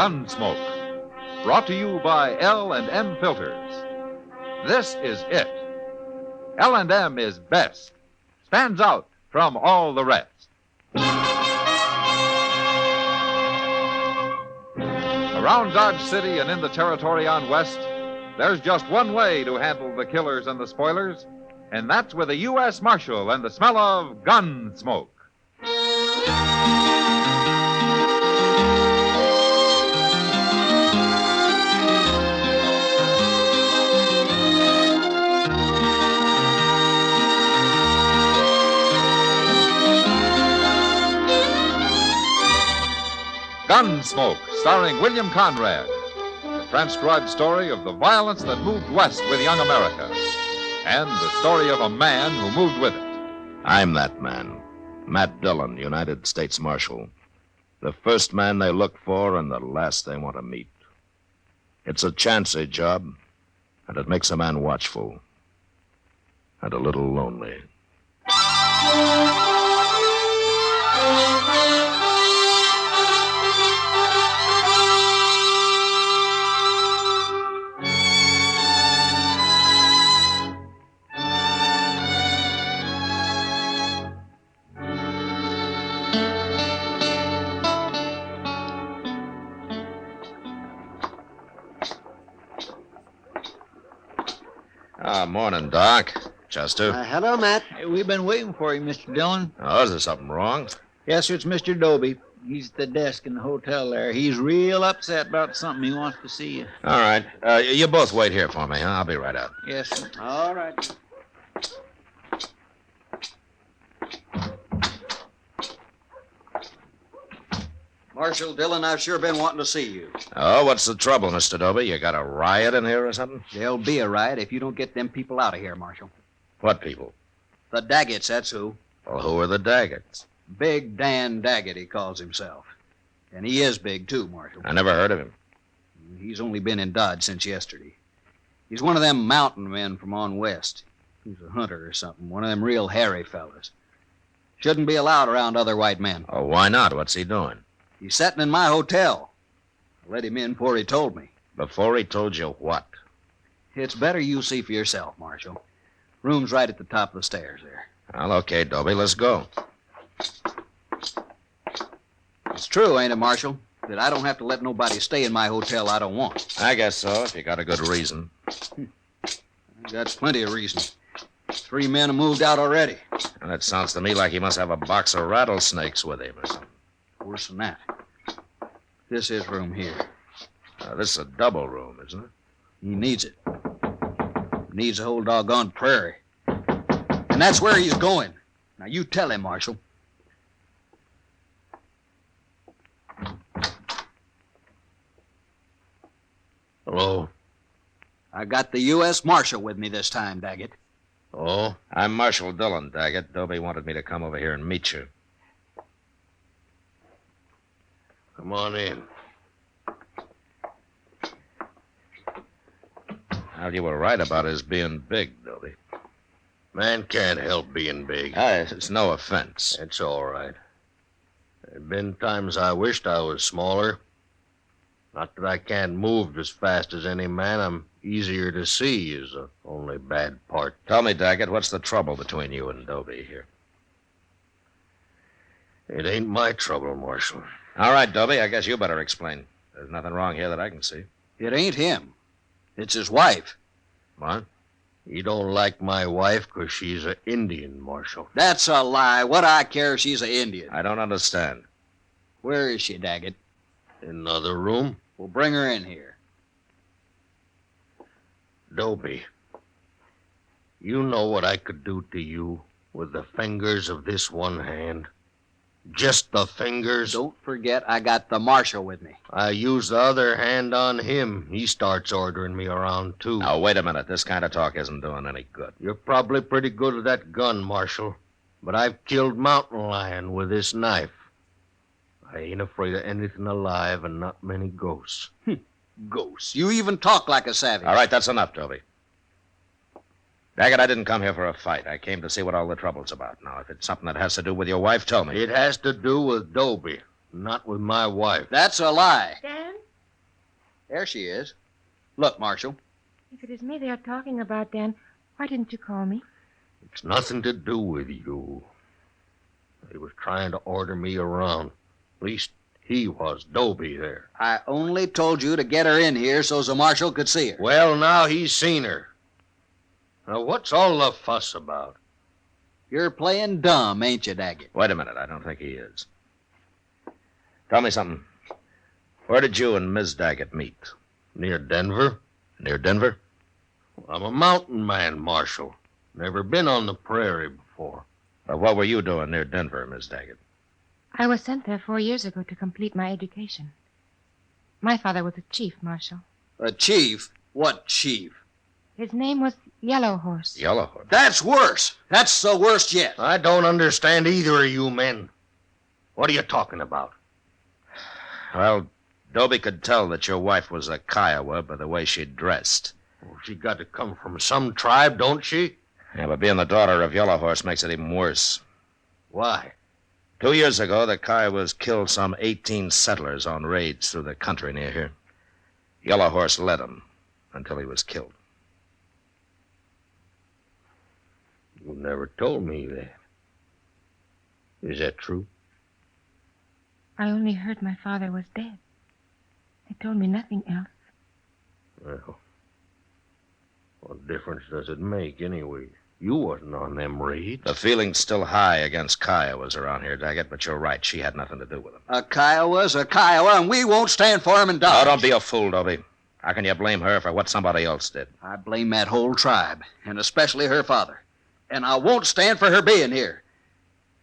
Gunsmoke. Brought to you by L&M Filters. This is it. L&M is best. Stands out from all the rest. Around Dodge City and in the territory on West, there's just one way to handle the killers and the spoilers, and that's with a U.S. Marshal and the smell of Gunsmoke. Gunsmoke, starring William Conrad. The transcribed story of the violence that moved west with young America. And the story of a man who moved with it. I'm that man. Matt Dillon, United States Marshal. The first man they look for and the last they want to meet. It's a chancy job, and it makes a man watchful. And a little lonely. Morning, Doc. Chester. Hello, Matt. Hey, we've been waiting for you, Mr. Dillon. Oh, is there something wrong? Yes, sir, it's Mr. Dobie. He's at the desk in the hotel there. He's real upset about something. He wants to see you. All right. You both wait here for me, huh? I'll be right out. Yes, sir. All right. Marshal Dillon, I've sure been wanting to see you. Oh, what's the trouble, Mr. Dobie? You got a riot in here or something? There'll be a riot if you don't get them people out of here, Marshal. What people? The Daggetts, that's who. Well, who are the Daggetts? Big Dan Daggett, he calls himself. And he is big, too, Marshal. I never heard of him. He's only been in Dodge since yesterday. He's one of them mountain men from on west. He's a hunter or something, one of them real hairy fellas. Shouldn't be allowed around other white men. Oh, why not? What's he doing? He's setting in my hotel. I let him in before he told me. Before he told you what? It's better you see for yourself, Marshal. Room's right at the top of the stairs there. Well, okay, Dobie, let's go. It's true, ain't it, Marshal, that I don't have to let nobody stay in my hotel I don't want. I guess so, if you got a good reason. That's plenty of reason. 3 men have moved out already. And it sounds to me like he must have a box of rattlesnakes with him or something. Worse than that. This is room here. This is a double room, isn't it? He needs it. Needs the whole doggone prairie. And that's where he's going. Now, you tell him, Marshal. Hello? I got the U.S. Marshal with me this time, Daggett. Oh? I'm Marshal Dillon, Daggett. Dobie wanted me to come over here and meet you. Come on in. Well, you were right about his being big, Dobie. Man can't help being big. It's no offense. It's all right. There've been times I wished I was smaller. Not that I can't move as fast as any man. I'm easier to see is the only bad part. Tell me, Daggett, what's the trouble between you and Dobie here? It ain't my trouble, Marshal. All right, Dobie, I guess you better explain. There's nothing wrong here that I can see. It ain't him. It's his wife. What? You don't like my wife 'cause she's an Indian, Marshal. That's a lie. What I care if she's an Indian. I don't understand. Where is she, Daggett? In another room? We'll bring her in here. Dobie, you know what I could do to you with the fingers of this one hand? Just the fingers. Don't forget I got the Marshal with me. I use the other hand on him. He starts ordering me around, too. Now, wait a minute. This kind of talk isn't doing any good. You're probably pretty good with that gun, Marshal. But I've killed mountain lion with this knife. I ain't afraid of anything alive and not many ghosts. Ghosts. You even talk like a savage. All right, that's enough, Dobie. Daggett, I didn't come here for a fight. I came to see what all the trouble's about. Now, if it's something that has to do with your wife, tell me. It has to do with Dobie, not with my wife. That's a lie. Dan? There she is. Look, Marshal. If it is me they are talking about, Dan, why didn't you call me? It's nothing to do with you. He was trying to order me around. At least he was, Dobie there. I only told you to get her in here so the Marshal could see her. Well, now he's seen her. Now, what's all the fuss about? You're playing dumb, ain't you, Daggett? Wait a minute. I don't think he is. Tell me something. Where did you and Miss Daggett meet? Near Denver? Near Denver? I'm a mountain man, Marshal. Never been on the prairie before. What were you doing near Denver, Miss Daggett? I was sent there 4 years ago to complete my education. My father was a chief, Marshal. A chief? What chief? His name was Yellow Horse. Yellow Horse? That's worse. That's the worst yet. I don't understand either of you men. What are you talking about? Well, Dobie could tell that your wife was a Kiowa by the way she dressed. Well, she got to come from some tribe, don't she? Yeah, but being the daughter of Yellow Horse makes it even worse. Why? 2 years ago, the Kiowas killed some 18 settlers on raids through the country near here. Yellow Horse led them until he was killed. You never told me that. Is that true? I only heard my father was dead. They told me nothing else. Well, what difference does it make anyway? You wasn't on them raids. The feeling's still high against Kiowas around here, Daggett, but you're right. She had nothing to do with them. A Kiowa's a Kiowa, and we won't stand for him in Dodge. Oh, don't be a fool, Dobie. How can you blame her for what somebody else did? I blame that whole tribe, and especially her father. And I won't stand for her being here.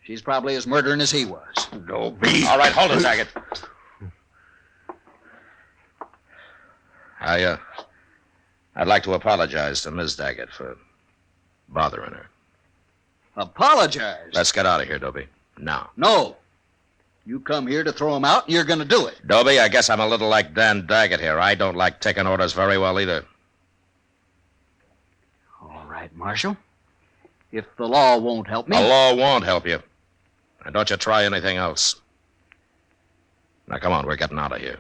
She's probably as murdering as he was. Dobie. All right, hold it, Daggett. I'd like to apologize to Miss Daggett for bothering her. Apologize? Let's get out of here, Dobie. Now. No. You come here to throw him out, and you're going to do it. Dobie, I guess I'm a little like Dan Daggett here. I don't like taking orders very well either. All right, Marshal. If the law won't help me... The law won't help you. And don't you try anything else. Now, come on, we're getting out of here.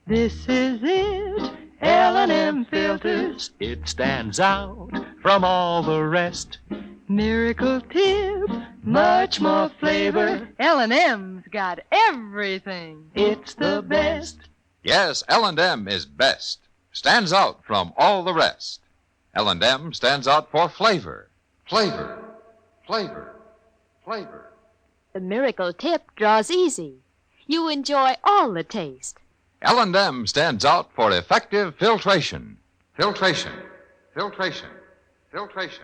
This is it, L&M Filters. It stands out from all the rest. Miracle tip, much more flavor. L&M's got everything. It's the best. Yes, L&M is best. Stands out from all the rest. L&M stands out for flavor. Flavor. Flavor. Flavor. The miracle tip draws easy. You enjoy all the taste. L&M stands out for effective filtration. Filtration. Filtration. Filtration.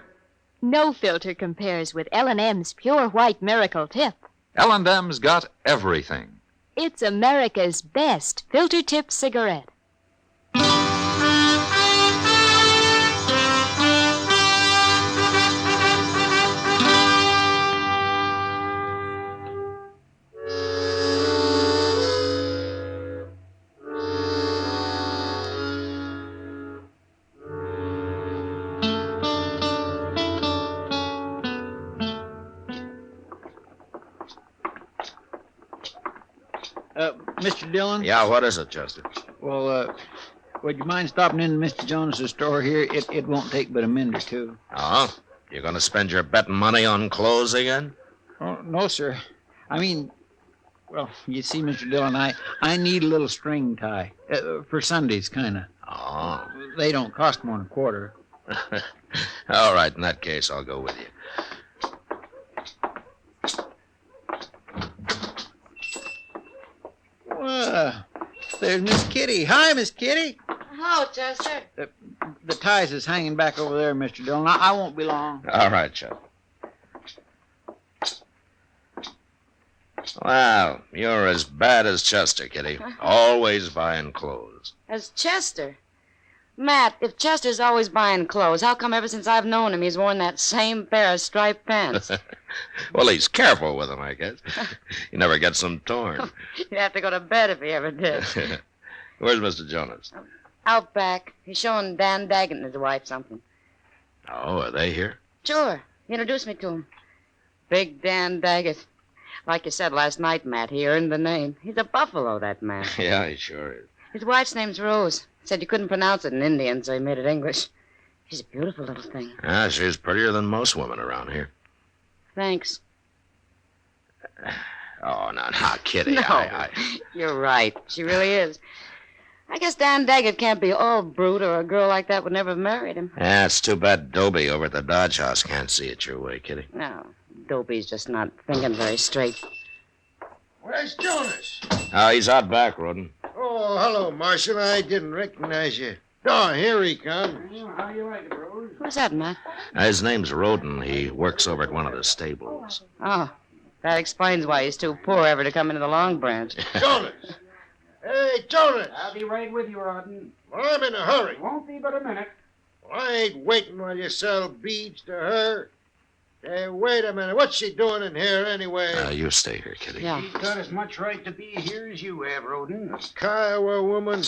No filter compares with L&M's pure white miracle tip. L&M's got everything. It's America's best filter tip cigarette. Mr. Dillon? Yeah, what is it, Chester? Well, would you mind stopping in Mr. Jones's store here? It won't take but a minute or two. Oh? You're going to spend your betting money on clothes again? Oh, no, sir. I mean, well, you see, Mr. Dillon, I need a little string tie. For Sundays, kind of. Oh. They don't cost more than a quarter. All right, in that case, I'll go with you. There's Miss Kitty. Hi, Miss Kitty. Hello, Chester. The ties is hanging back over there, Mr. Dillon. I won't be long. All right, Chester. Well, you're as bad as Chester, Kitty. Always buying clothes. As Chester? Matt, if Chester's always buying clothes, how come ever since I've known him he's worn that same pair of striped pants? Well, he's careful with them, I guess. He never gets them torn. You'd have to go to bed if he ever did. Where's Mr. Jonas? Out back. He's showing Dan Daggett and his wife something. Oh, are they here? Sure. He introduced me to him. Big Dan Daggett. Like you said last night, Matt, he earned the name. He's a buffalo, that man. Yeah, he sure is. His wife's name's Rose. Said you couldn't pronounce it in Indian, so he made it English. She's a beautiful little thing. Ah, she's prettier than most women around here. Thanks. Oh, no, Kitty. No, you're right. She really is. I guess Dan Daggett can't be all brute, or a girl like that would never have married him. Yeah, it's too bad Dobie over at the Dodge House can't see it your way, Kitty. No, Dopey's just not thinking very straight. Where's Jonas? Oh, he's out back, Roden. Oh, hello, Marshal. I didn't recognize you. Oh, here he comes. How you like it, Rose? What's that, Matt? His name's Roden. He works over at one of the stables. Oh, that explains why he's too poor ever to come into the Long Branch. Jonas! Hey, Jonas! I'll be right with you, Roden. Well, I'm in a hurry. Won't be but a minute. Well, I ain't waiting while you sell beads to her. Hey, wait a minute. What's she doing in here anyway? You stay here, Kitty. Yeah. She's got as much right to be here as you have, Roden. Kiowa woman,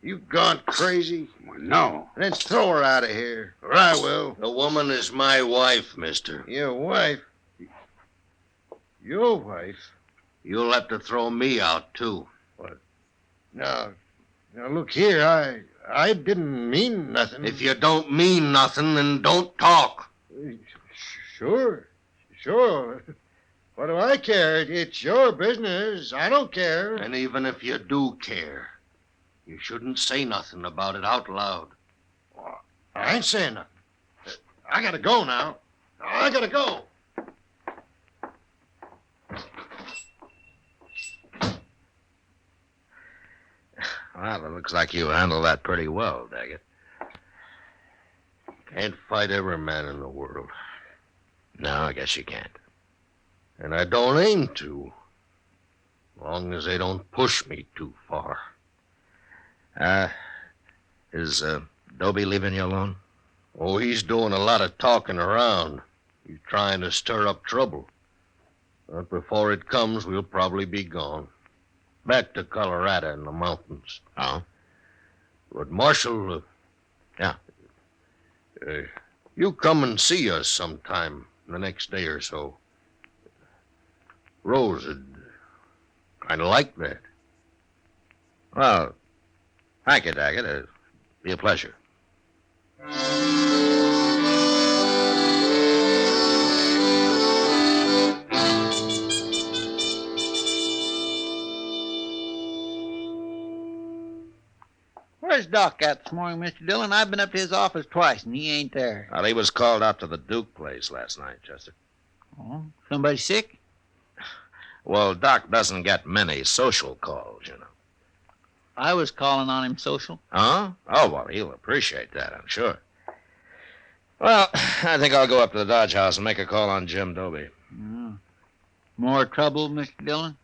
you gone crazy? Well, no. Then throw her out of here, or I will. The woman is my wife, mister. Your wife? Your wife? You'll have to throw me out, too. What? Now, look here, I didn't mean nothing. If you don't mean nothing, then don't talk. Sure. What do I care? It's your business. I don't care. And even if you do care, you shouldn't say nothing about it out loud. Well, I ain't saying nothing. I gotta go now. I gotta go. Well, it looks like you handled that pretty well, Daggett. Can't fight every man in the world. No, I guess you can't. And I don't aim to. Long as they don't push me too far. Is Dobie leaving you alone? Oh, he's doing a lot of talking around. He's trying to stir up trouble. But before it comes, we'll probably be gone. Back to Colorado in the mountains. Oh? But, Marshal... Yeah? You come and see us sometime the next day or so. Rose would kind of like that. Well, thank you, Daggett. It'll be a pleasure. Where's Doc at this morning, Mr. Dillon? I've been up to his office twice, and he ain't there. Well, he was called out to the Duke place last night, Chester. Oh, somebody sick? Well, Doc doesn't get many social calls, you know. I was calling on him social. Huh? Oh, well, he'll appreciate that, I'm sure. Well, I think I'll go up to the Dodge House and make a call on Jim Dobie. Oh. More trouble, Mr. Dillon?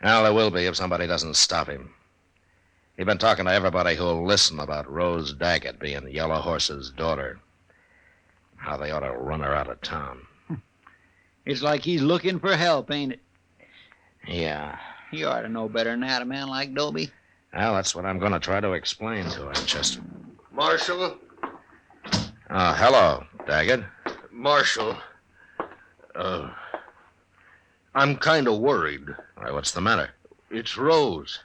Well, there will be if somebody doesn't stop him. He's been talking to everybody who'll listen about Rose Daggett being Yellow Horse's daughter. How they ought to run her out of town. It's like he's looking for help, ain't it? Yeah. He ought to know better than that, a man like Dobie. Well, that's what I'm going to try to explain to him, Chester. Marshal? Hello, Daggett. Marshal, I'm kind of worried. Why, what's the matter? It's Rose.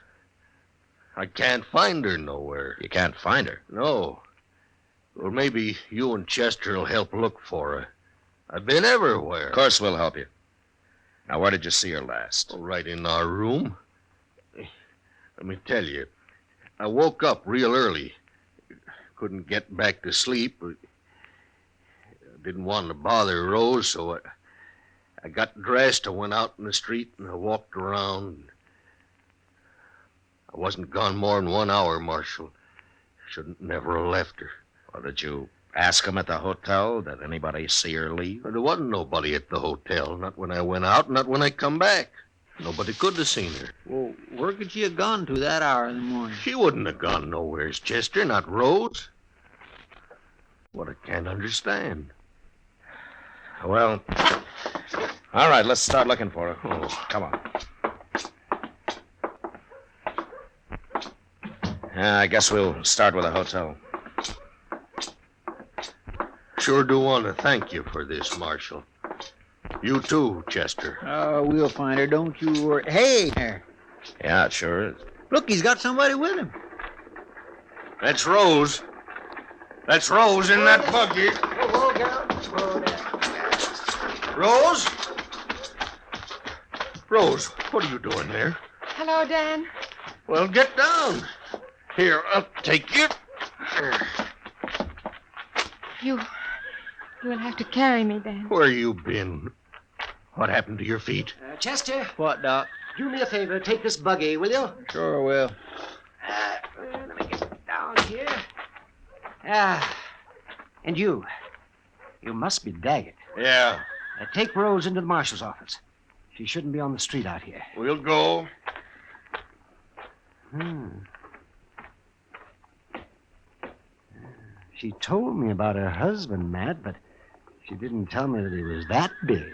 I can't find her nowhere. You can't find her? No. Well, maybe you and Chester will help look for her. I've been everywhere. Of course we'll help you. Now, where did you see her last? Right in our room. Let me tell you, I woke up real early. Couldn't get back to sleep. I didn't want to bother Rose, so I got dressed. I went out in the street and I walked around. I wasn't gone more than 1 hour, Marshal. Shouldn't never have left her. Well, did you ask him at the hotel? Did anybody see her leave? There wasn't nobody at the hotel. Not when I went out, not when I come back. Nobody could have seen her. Well, where could she have gone to that hour in the morning? She wouldn't have gone nowheres, Chester, not Rose. What I can't understand. Well, all right, let's start looking for her. Oh, come on. Yeah, I guess we'll start with a hotel. Sure do want to thank you for this, Marshal. You too, Chester. We'll find her, don't you worry. Hey, there. Yeah, it sure is. Look, he's got somebody with him. That's Rose. That's Rose in that buggy. Rose? Rose, what are you doing there? Hello, Dan. Well, get down. Here, I'll take you. You will have to carry me, Dan. Where you been? What happened to your feet? Chester, What, Doc? do me a favor. Take this buggy, will you? Sure will. Let me get down here. And you. You must be Daggett. Yeah, Take Rose into the marshal's office. She shouldn't be on the street out here. we'll go. She told me about her husband, Matt, but she didn't tell me that he was that big.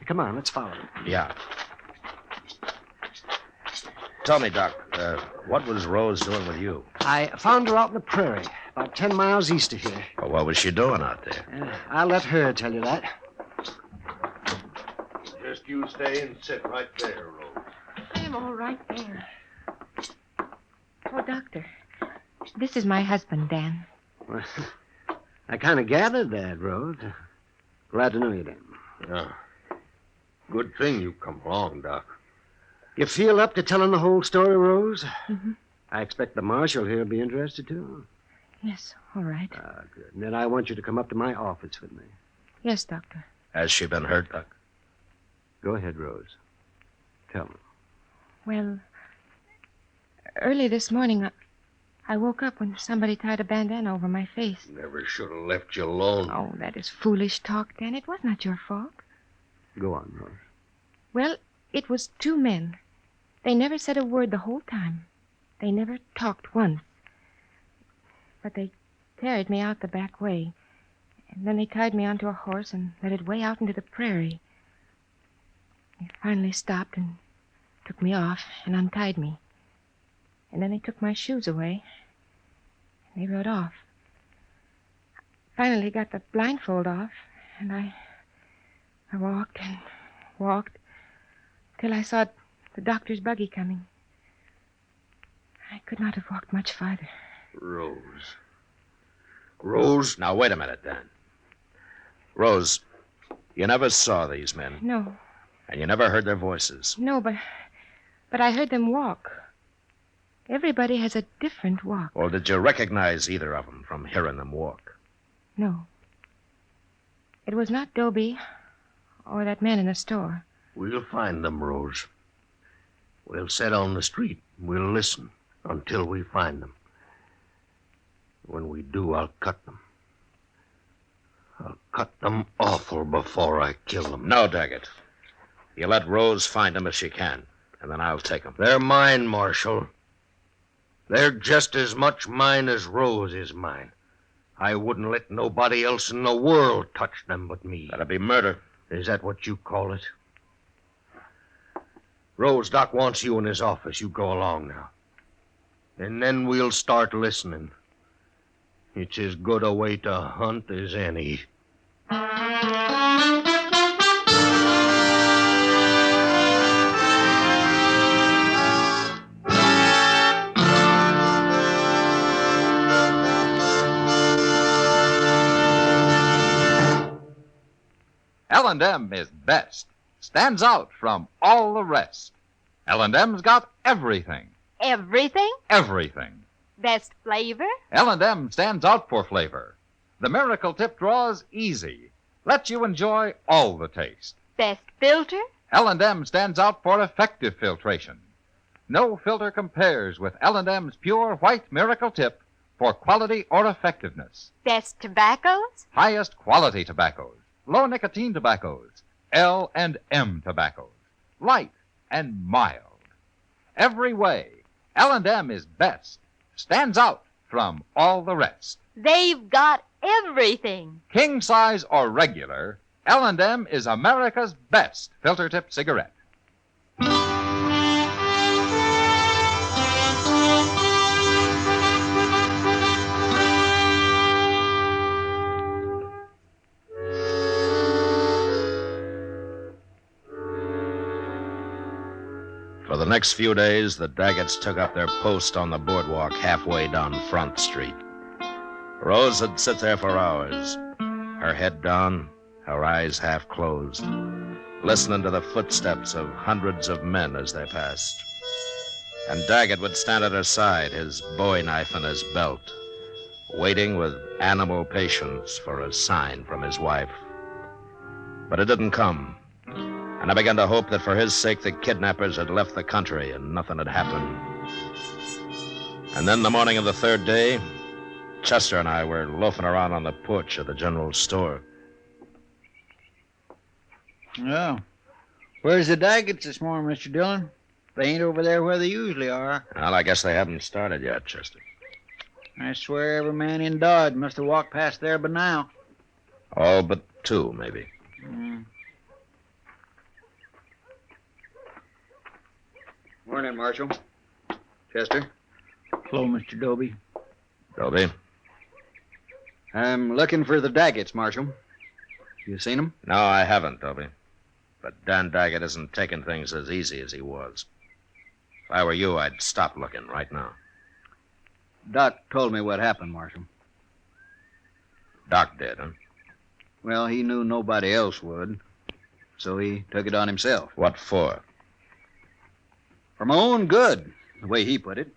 Come on, let's follow him. Yeah. Tell me, Doc, what was Rose doing with you? I found her out in the prairie, about 10 miles east of here. Well, what was she doing out there? I'll let her tell you that. Just you stay and sit right there, Rose. I'm all right there. Oh, Doctor, this is my husband, Dan. Well, I kind of gathered that, Rose. Glad to know you, Dan. Yeah. Good thing you come along, Doc. You feel up to telling the whole story, Rose? Mm-hmm. I expect the marshal here will be interested, too. Yes, all right. Good. And then I want you to come up to my office with me. Yes, Doctor. Has she been hurt, Doc? Go ahead, Rose. Tell me. Well, early this morning, I woke up when somebody tied a bandana over my face. Never should have left you alone. Oh, that is foolish talk, Dan. It was not your fault. Go on, Rose. Well, it was two men. They never said a word the whole time. They never talked once. But they carried me out the back way. And then they tied me onto a horse and led it way out into the prairie. They finally stopped and took me off and untied me. And then they took my shoes away. And they rode off. Finally got the blindfold off, and I walked and walked till I saw the doctor's buggy coming. I could not have walked much farther. Rose. Rose? Now, wait a minute, Dan. Rose, you never saw these men, No, and you never heard their voices. no, but I heard them walk. Everybody has a different walk. Well, did you recognize either of them from hearing them walk? No. It was not Dobie or that man in the store. We'll find them, Rose. We'll sit on the street. We'll listen until we find them. When we do, I'll cut them. I'll cut them awful before I kill them. No, Daggett. You let Rose find them if she can, and then I'll take them. They're mine, Marshal. They're just as much mine as Rose is mine. I wouldn't let nobody else in the world touch them but me. That'd be murder. Is that what you call it? Rose, Doc wants you in his office. You go along now. And then we'll start listening. It's as good a way to hunt as any. L&M is best. Stands out from all the rest. L&M's got everything. Everything? Everything. Best flavor? L&M stands out for flavor. The Miracle Tip draws easy. Lets you enjoy all the taste. Best filter? L&M stands out for effective filtration. No filter compares with L&M's pure white Miracle Tip for quality or effectiveness. Best tobaccos? Highest quality tobaccos. Low nicotine tobaccos. L&M tobaccos. Light and mild. Every way, L&M is best. Stands out from all the rest. They've got everything. King size or regular, L&M is America's best filter-tip cigarette. For the next few days, the Daggetts took up their post on the boardwalk halfway down Front Street. Rose would sit there for hours, her head down, her eyes half closed, listening to the footsteps of hundreds of men as they passed. And Daggett would stand at her side, his bowie knife in his belt, waiting with animal patience for a sign from his wife. But it didn't come. And I began to hope that for his sake the kidnappers had left the country and nothing had happened. And then the morning of the third day, Chester and I were loafing around on the porch of the general store. Oh. Where's the Daggetts this morning, Mr. Dillon? They ain't over there where they usually are. Well, I guess they haven't started yet, Chester. I swear every man in Dodge must have walked past there by now. All but two, maybe. Morning, Marshal. Chester. Hello, Mr. Doby. Dobby? I'm looking for the Daggetts, Marshal. You seen them? No, I haven't, Dobby. But Dan Daggett isn't taking things as easy as he was. If I were you, I'd stop looking right now. Doc told me what happened, Marshal. Doc did, huh? Well, he knew nobody else would, so he took it on himself. What for? For my own good, the way he put it.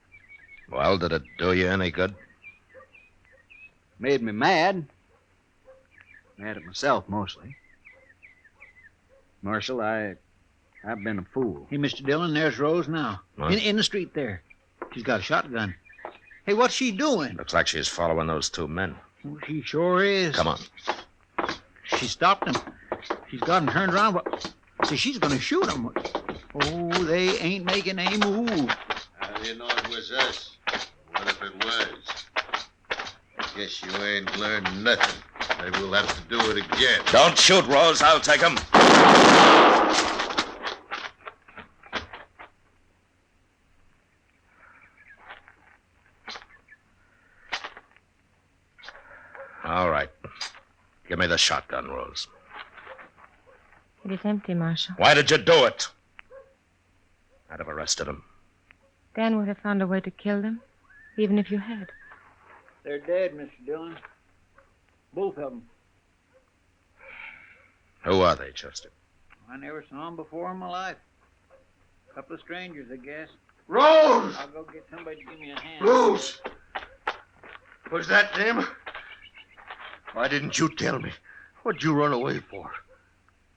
Well, did it do you any good? Made me mad. Mad at myself, mostly. Marshal, I've been a fool. Hey, Mr. Dillon, there's Rose now. What? In the street there. She's got a shotgun. Hey, what's she doing? Looks like she's following those two men. Oh, she sure is. Come on. She stopped them. She's got them turned around. So she's going to shoot them. Oh, they ain't making any move. How do you know it was us? What if it was? I guess you ain't learned nothing. Maybe we'll have to do it again. Don't shoot, Rose. I'll take him. All right. Give me the shotgun, Rose. It is empty, Marshal. Why did you do it? I'd have arrested him. Dan would have found a way to kill them, even if you had. They're dead, Mr. Dillon. Both of them. Who are they, Chester? I never saw them before in my life. A couple of strangers, I guess. Rose! I'll go get somebody to give me a hand. Rose! Was that them? Why didn't you tell me? What'd you run away for?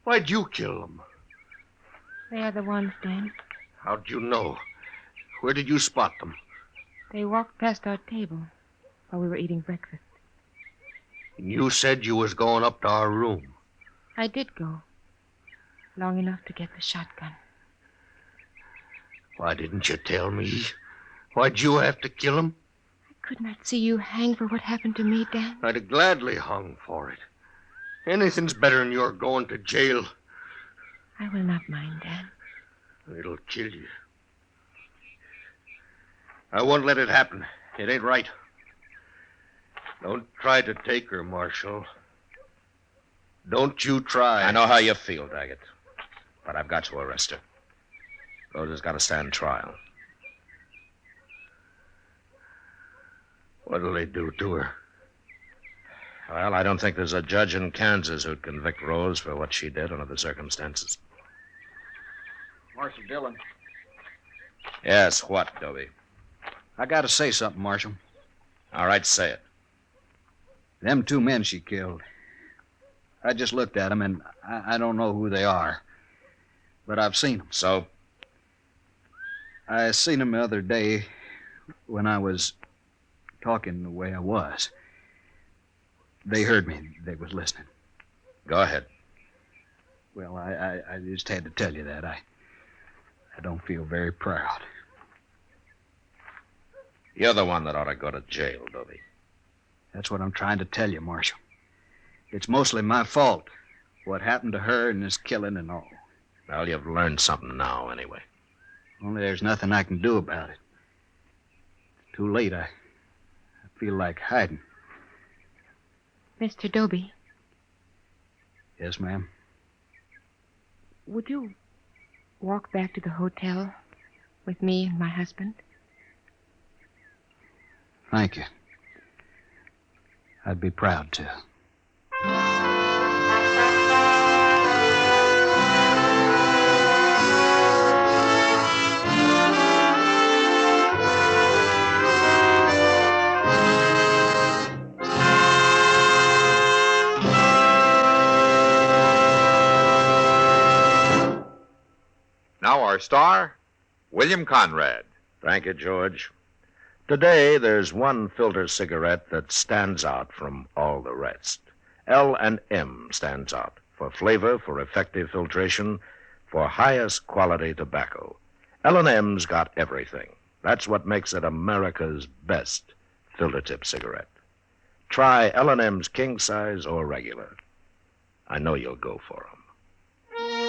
Why'd you kill them? They are the ones, Dan. How'd you know? Where did you spot them? They walked past our table while we were eating breakfast. And you said you was going up to our room. I did go. Long enough to get the shotgun. Why didn't you tell me? Why'd you have to kill him? I could not see you hang for what happened to me, Dan. I'd have gladly hung for it. Anything's better than your going to jail. I will not mind, Dan. It'll kill you. I won't let it happen. It ain't right. Don't try to take her, Marshal. Don't you try. I know how you feel, Daggett. But I've got to arrest her. Rose has got to stand trial. What'll they do to her? Well, I don't think there's a judge in Kansas who'd convict Rose for what she did under the circumstances. Marshal Dillon. Yes, what, Dobby? I gotta say something, Marshal. All right, say it. Them two men she killed. I just looked at them, and I don't know who they are. But I've seen them. So? I seen them the other day when I was talking the way I was. They heard me. They was listening. Go ahead. Well, I just had to tell you that. I don't feel very proud. You're the one that ought to go to jail, Dobby. That's what I'm trying to tell you, Marshal. It's mostly my fault. What happened to her and this killing and all. Well, you've learned something now, anyway. Only there's nothing I can do about it. It's too late. I feel like hiding. Mr. Dobie, Yes, ma'am? would you walk back to the hotel with me and my husband? Thank you. I'd be proud to. Now our star, William Conrad. Thank you, George. Today, there's one filter cigarette that stands out from all the rest. L&M stands out for flavor, for effective filtration, for highest quality tobacco. L&M's got everything. That's what makes it America's best filter tip cigarette. Try L&M's king size or regular. I know you'll go for 'em.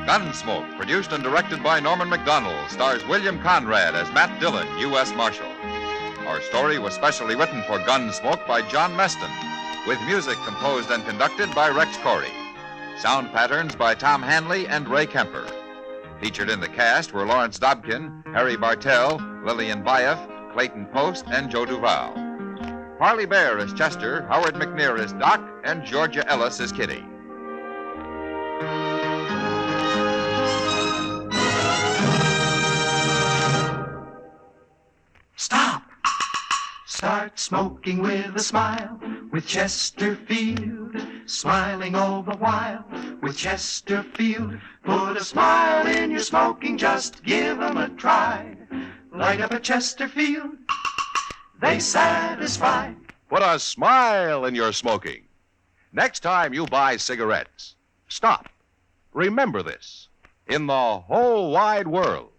Gunsmoke, produced and directed by Norman Macdonnell, stars William Conrad as Matt Dillon, U.S. Marshal. Our story was specially written for Gunsmoke by John Meston, with music composed and conducted by Rex Corey. Sound patterns by Tom Hanley and Ray Kemper. Featured in the cast were Lawrence Dobkin, Harry Bartell, Lillian Buyeff, Clayton Post, and Joe Duval. Parley Baer as Chester, Howard McNear as Doc, and Georgia Ellis as Kitty. Stop! Start smoking with a smile with Chesterfield, smiling all the while with Chesterfield. Put a smile in your smoking, just give 'em a try. Light up a Chesterfield, they satisfy. Put a smile in your smoking. Next time you buy cigarettes, stop. Remember this. In the whole wide world,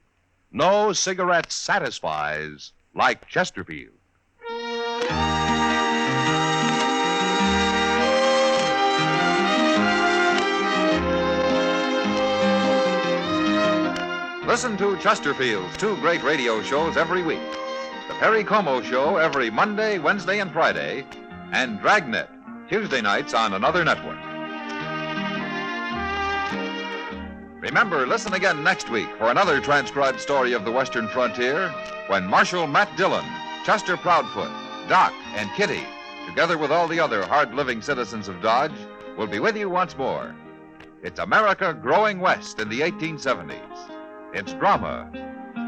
no cigarette satisfies like Chesterfield. Listen to Chesterfield's two great radio shows every week. The Perry Como Show every Monday, Wednesday, and Friday, and Dragnet, Tuesday nights on another network. Remember, listen again next week for another transcribed story of the Western frontier when Marshal Matt Dillon, Chester Proudfoot, Doc, and Kitty, together with all the other hard-living citizens of Dodge, will be with you once more. It's America growing west in the 1870s. It's drama.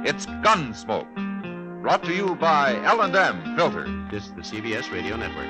It's Gunsmoke. Brought to you by L&M Filters. This is the CBS Radio Network.